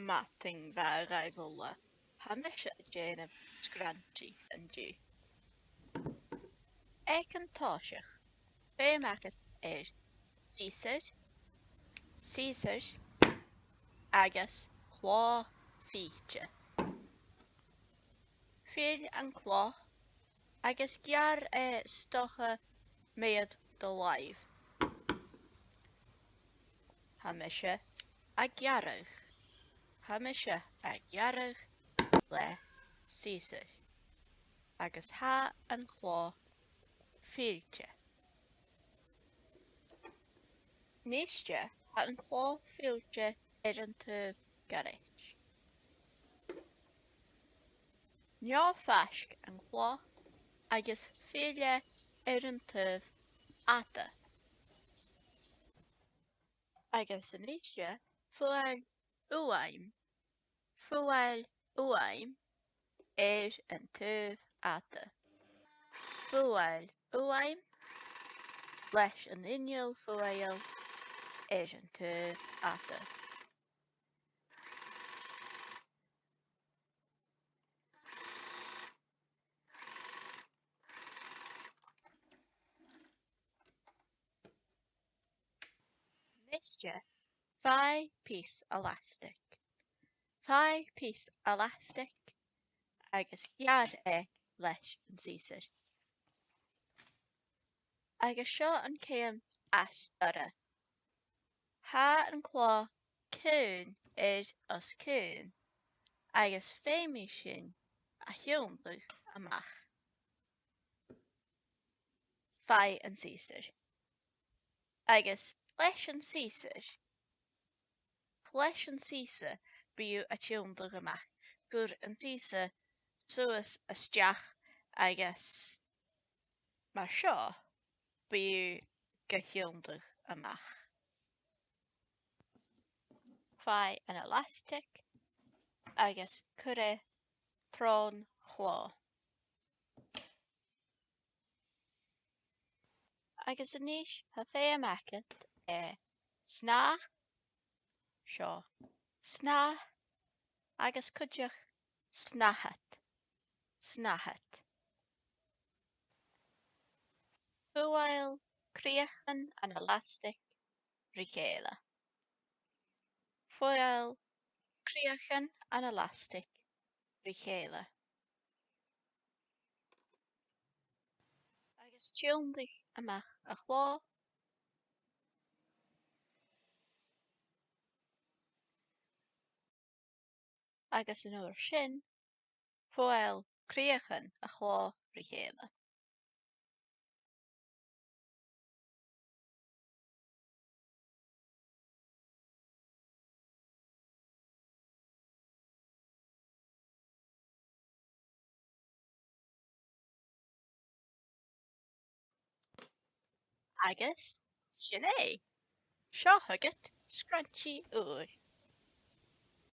matting bheith raibhla, hamis a déanamh scrunchie an dú. Ag an táiseach, féimeagat siosar, agus chlá fillte. Fill an chlá agus gearr stocha méad do laibh. Hamise a gearradh. Hamise a gearradh le siosar. Agus há an chlá fillte. Níiste há an chlá fillte an taobh gearradh. Neo-phaisg an chlá agus fillte an taobh fhaigh. Agus níiste fuail uaim. Fuail uaim an taobh fhaigh. Fuail uaim leis an inneal-fuaigheil an taobh fhaigh. Níiste faigh piece elastic. Faigh piece elastic agus gearradh leis an siosar. Agus seo an céim as dora. Há an chlá caoin ascaoin agus féimi sin a thiomhnú amach. Faigh an siosar. Agus leis an siosar bíú a thiomhnú amach gur an siosar suas isteach agus mar seo bíú go thiomhnú amach. Faigh an elastic agus cuireadh trón chlá. Agus aníis ha féimeagat snath, seo, snath, agus cuideach snathad. Fuail críochan an elastic geàrr. Fuail críochan an elastic geàrr. Agus thiomhnú amach a chlá. Agus an uair sin, fuail críochan a chlá geàrr. Agus sin é. Seo thugat scrunchie uair.